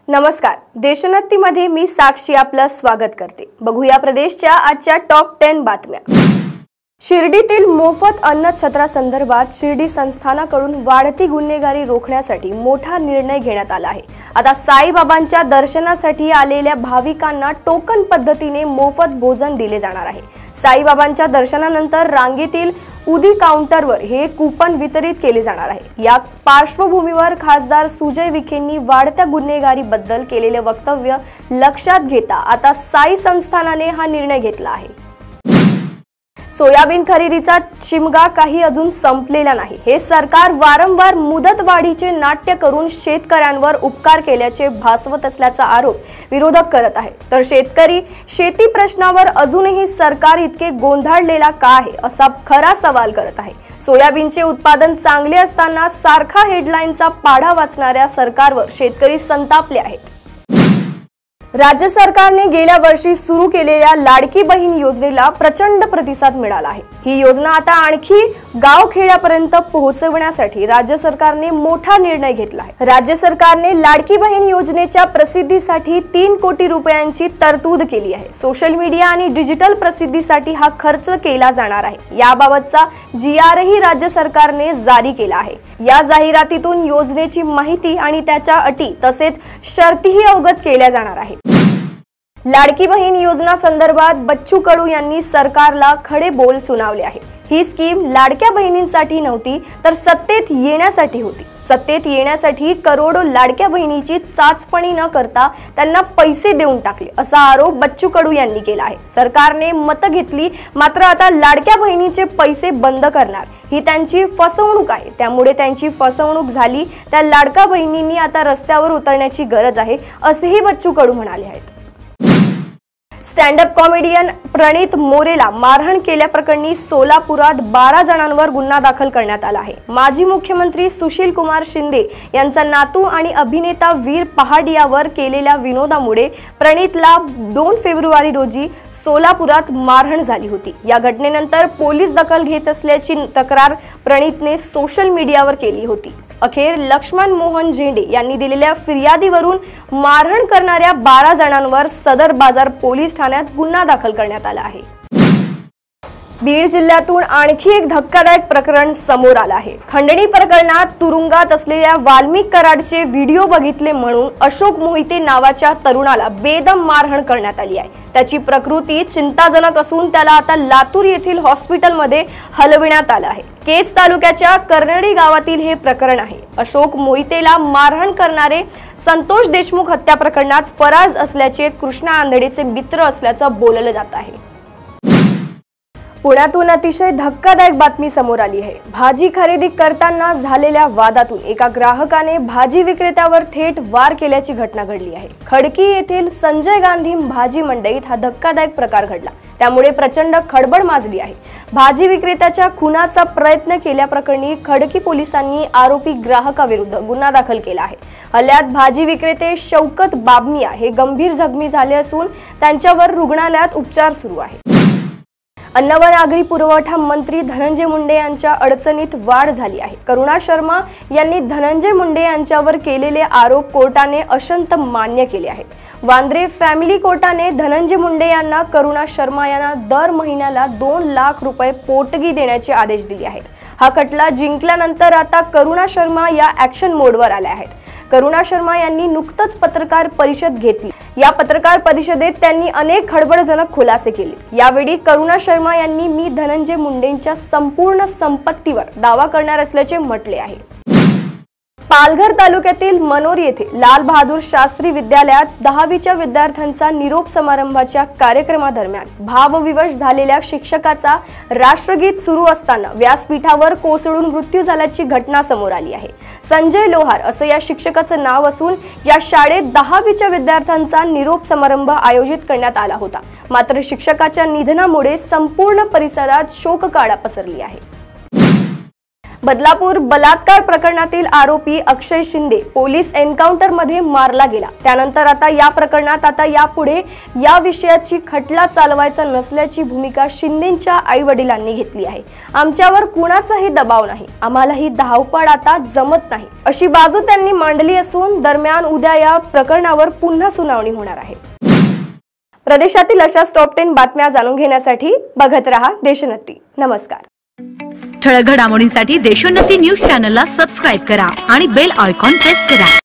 नमस्कार, देशोन्नतीमध्ये मी साक्षी आपलं स्वागत करते। बघूया प्रदेशच्या आजच्या टॉप 10 बातम्या। शिर्डीतील मोफत अन्न छत्रासंदर्भात शिर्डी संस्थानाकडून वाढती गुन्हेगारी रोखण्यासाठी मोठा निर्णय घेण्यात आला आहे। आता साईबाबांच्या दर्शनासाठी आलेल्या भाविकांना टोकन पद्धतीने मोफत भोजन दिले जाणार आहे। साईबाबांच्या दर्शनानंतर रांगेतील उदी काउंटरवर हे कूपन वितरित केले जाणार आहे। या पार्श्वभूमीवर खासदार सुजय विखेंनी वाढत्या गुन्हेगारीबद्दल केलेले वक्तव्य लक्षात घेता आता साई संस्थानाने हा निर्णय घेतला आहे। सोयाबीन खरेदीचा चिमगा काही अजून संपलेला नाही। हे सरकार वारंवार मुदतवाढीचे नाट्य करून शेतकऱ्यांवर उपकार केल्याचे भासवत असल्याचा आरोप विरोधक करत आहेत। तर शेतकरी शेती प्रश्नावर अजूनही सरकार इतके गोंधळलेला का आहे असा खरा सवाल करत आहे। सोयाबीनचे उत्पादन चांगले असताना सारखा हेडलाईनचा पाढा वाचणाऱ्या सरकारवर शेतकरी संतापले आहेत। राज्य सरकारने गेल्या वर्षी सुरू केलेल्या लाडकी बहीण योजनेला प्रचंड प्रतिसाद मिळाला आहे। ही योजना आता आणखी गावखेड्यापर्यंत पोहोचवण्यासाठी राज्य सरकारने मोठा निर्णय घेतला आहे। राज्य सरकारने लाडकी बहीण योजनेच्या प्रसिद्धीसाठी 3 कोटी रुपयांची तरतूद केली आहे। सोशल मीडिया आणि डिजिटल प्रसिद्धीसाठी हा खर्च केला जाणार आहे। याबाबतचा GRही राज्य सरकारने जारी केला आहे। या जाहिरातीतून योजनेची माहिती आणि त्याच्या अटी तसेच शर्तीही अवगत केल्या जाणार आहेत। लाडकी बहीण योजना संदर्भात बच्चू कडू यांनी सरकारला खडे बोल सुनावले आहे। ही स्कीम लाडक्या बहिणींसाठी नव्हती तर सत्तेत येण्यासाठी होती। सत्तेत येण्यासाठी करोडो लाडक्या बहिणीची चाचपणी न करता त्यांना पैसे देऊन टाकले असा आरोप बच्चू कडू यांनी केला आहे। सरकारने मतं घेतली मात्र आता लाडक्या बहिणीचे पैसे बंद करणार ही त्यांची फसवणूक आहे। त्यामुळे त्यांची फसवणूक झाली त्या लाडक्या बहिणींनी आता रस्त्यावर उतरण्याची गरज आहे असेही बच्चू कडू म्हणाले आहेत। स्टँडअप कॉमेडियन प्रणित मोरेला मारहाण केल्याप्रकरणी सोलापुरात 12 जणांवर गुन्हा दाखल करण्यात आला आहे। माजी मुख्यमंत्री सुशील कुमार शिंदे यांचा नातू आणि अभिनेता वीर पहाडियावर केलेल्या विनोदामुळे प्रणितला 2 फेब्रुवारी रोजी सोलापुरात मारहाण झाली होती। या घटनेनंतर पोलीस दखल घेत असल्याची तक्रार प्रणितने सोशल मीडियावर केली होती। अखेर लक्ष्मण मोहन झेंडे यांनी दिलेल्या फिर्यादीवरून मारहाण करणाऱ्या 12 जणांवर सदर बाजार पोलीस ठाण्यात गुन्हा दाखल करण्यात आला आहे। बीड जिल्ह्यातून आणखी एक धक्कादायक प्रकरण समोर आलं आहे। खंडणी प्रकरणात तुरुंगात असलेल्या वाल्मिक कराडचे व्हिडिओ बघितले म्हणून अशोक मोहिते नावाच्या तरुणाला बेदम मारहाण करण्यात आली आहे। त्याची प्रकृती चिंताजनक असून त्याला आता लातूर येथील हॉस्पिटलमध्ये हलविण्यात आलं आहे। केज तालुक्याच्या कर्नडी गावातील हे प्रकरण आहे। अशोक मोहितेला मारहाण करणारे संतोष देशमुख हत्या प्रकरणात फराज असल्याचे कृष्णा आंधळेचे मित्र असल्याचं बोललं जात आहे। पुण्यातून अतिशय धक्कादायक बातमी समोर आली आहे। भाजी खरेदी करताना झालेल्या वादातून एका ग्राहकाने भाजी विक्रेत्यावर थेट वार केल्याची घटना घडली आहे। खडकी येथील संजय गांधी भाजी मंडईत हा धक्कादायक प्रकार घडला, त्यामुळे प्रचंड खळबळ माजली आहे। भाजी विक्रेत्याच्या खुनाचा प्रयत्न केल्याप्रकरणी खडकी पोलिसांनी आरोपी ग्राहकाविरुद्ध गुन्हा दाखल केला आहे। हल्ल्यात भाजी विक्रेते शौकत बाबमिया हे गंभीर जखमी झाले असून त्यांच्यावर रुग्णालयात उपचार सुरू आहेत। अन्न व नागरी पुरवठा मंत्री धनंजय मुंडे यांच्या अडचणीत वाढ झाली आहे। करुणा शर्मा यांनी धनंजय मुंडे यांच्यावर केलेले आरोप कोर्टाने अशंत मान्य केले आहेत। वांद्रे फॅमिली कोर्टाने धनंजय मुंडे यांना करुणा शर्मा यांना दर महिन्याला 2 लाख रुपये पोटगी देण्याचे आदेश दिले आहेत। हा खटला जिंकल्यानंतर आता करुणा शर्मा या ॲक्शन मोडवर आल्या आहेत। करुणा शर्मा यांनी नुकतंच पत्रकार परिषद घेतली। या पत्रकार परिषदेत त्यांनी अनेक खळबळजनक खुलासे केले। यावेळी करुणा शर्मा यांनी मी धनंजय मुंडेंच्या संपूर्ण संपत्तीवर दावा करणार असल्याचे म्हटले आहे। पालघर तालुक्यातील मनोर येथे लाल बहादूर शास्त्री विद्यालयात 10वीच्या विद्यार्थ्यांचा निरोप समारंभाच्या कार्यक्रमादरम्यान भावविवश झालेल्या शिक्षकाचा राष्ट्रगीत सुरू असताना व्यासपीठावर कोसळून मृत्यू झाल्याची घटना समोर आली आहे। संजय लोहार असं या शिक्षकाचं नाव असून या शाळेत 10वीच्या विद्यार्थ्यांचा निरोप समारंभ आयोजित करण्यात आला होता। मात्र शिक्षकाच्या निधनामुळे संपूर्ण परिसरात शोककळा पसरली आहे। बदलापूर बलात्कार प्रकरणातील आरोपी अक्षय शिंदे पोलीस एन्काउंटर मध्ये मारला गेला। त्यानंतर आता या प्रकरणात यापुढे या विषयाची खटला चालवायचा नसल्याची भूमिका शिंदेंच्या आई-वडिलांनी घेतली आहे। आमच्यावर कुणाचाही दबाव नाही, आम्हालाही धावपळ आता जमत नाही अशी बाजू त्यांनी मांडली असून दरम्यान उद्या या प्रकरणावर पुन्हा सुनावणी होणार आहे। प्रदेशातील अशाच टॉप 10 बातम्या जाणून घेण्यासाठी बघत रहा देशोन्नती। नमस्कार। ठळक घडामोडींसाठी देशोन्नती न्यूज चॅनलला सबस्क्राइब करा आणि बेल आयकॉन प्रेस करा।